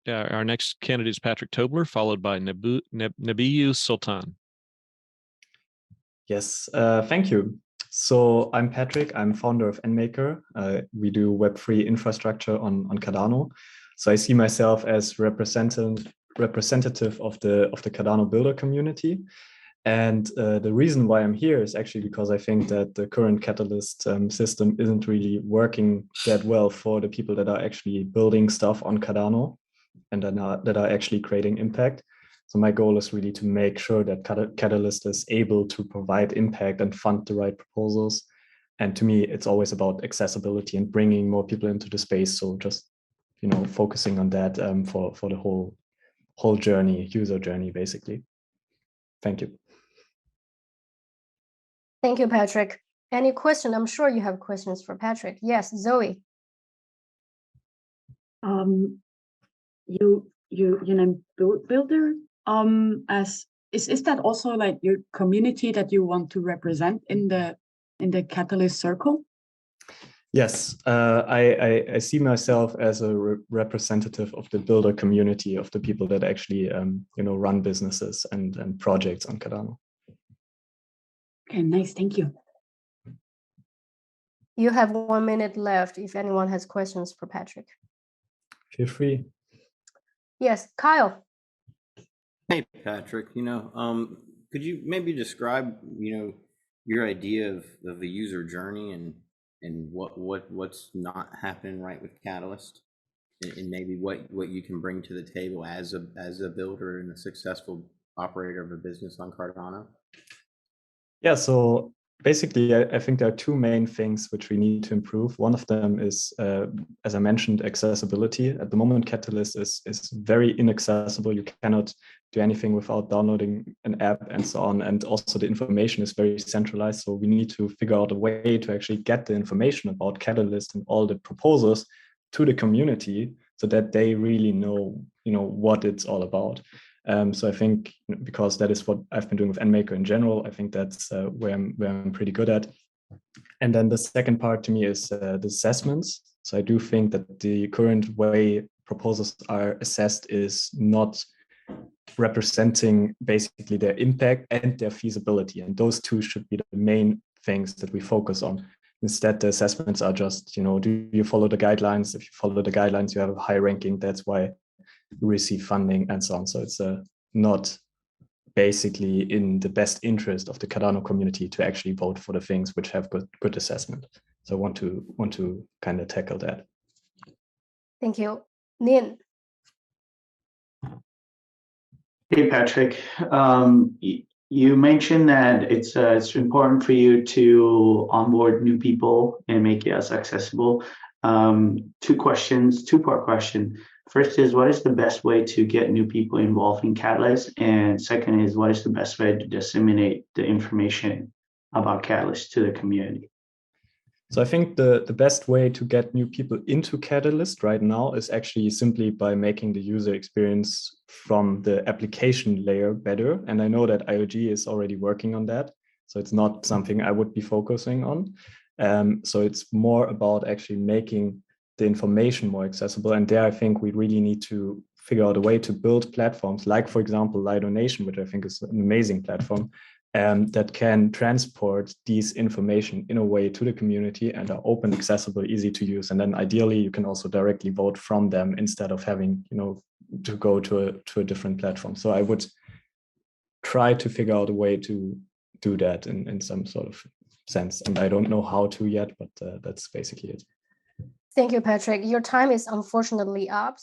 our next candidate is Patrick Tobler, followed by Nabiyu Sultan. Yes, thank you. So I'm Patrick. I'm founder of NMaker. We do Web3 infrastructure on Cardano. So I see myself as representative of the Cardano builder community. And the reason why I'm here is actually because I think that the current Catalyst system isn't really working that well for the people that are actually building stuff on Cardano and that are actually creating impact. So my goal is really to make sure that Catalyst is able to provide impact and fund the right proposals. And to me, it's always about accessibility and bringing more people into the space. So just, focusing on that for the whole journey, user journey, basically. Thank you. Thank you, Patrick. Any question? I'm sure you have questions for Patrick. Yes, Zoe. Builder. Is that also like your community that you want to represent in the Catalyst circle? Yes, I see myself as a representative of the builder community, of the people that actually run businesses and projects on Cardano. Okay, nice. Thank you. You have 1 minute left if anyone has questions for Patrick. Feel free. Yes, Kyle. Hey, Patrick. Could you maybe describe, your idea of the user journey and what's not happening right with Catalyst, and maybe what you can bring to the table as a builder and a successful operator of a business on Cardano? Yeah, so basically, I think there are two main things which we need to improve. One of them is, as I mentioned, accessibility. At the moment, Catalyst is very inaccessible. You cannot do anything without downloading an app and so on. And also the information is very centralized. So we need to figure out a way to actually get the information about Catalyst and all the proposals to the community so that they really know, what it's all about. So I think because that is what I've been doing with NMaker in general, I think that's where I'm pretty good at. And then the second part to me is the assessments. So I do think that the current way proposals are assessed is not representing basically their impact and their feasibility. And those two should be the main things that we focus on. Instead, the assessments are just, do you follow the guidelines? If you follow the guidelines, you have a high ranking. That's why you receive funding and so on. So it's not basically in the best interest of the Cardano community to actually vote for the things which have good assessment. So I want to kind of tackle that. Thank you. Nin. Hey, Patrick. You mentioned that it's important for you to onboard new people and make it as accessible. Two-part question. First is, what is the best way to get new people involved in Catalyst? And second is, what is the best way to disseminate the information about Catalyst to the community? So I think the best way to get new people into Catalyst right now is actually simply by making the user experience from the application layer better. And I know that IOG is already working on that. So it's not something I would be focusing on. So it's more about actually making the information more accessible. And there, I think we really need to figure out a way to build platforms like, for example, Lido Nation, which I think is an amazing platform, that can transport these information in a way to the community and are open, accessible, easy to use. And then ideally, you can also directly vote from them instead of having, to go to a different platform. So I would try to figure out a way to do that in some sort of sense. And I don't know how to yet, but that's basically it. Thank you, Patrick. Your time is unfortunately up.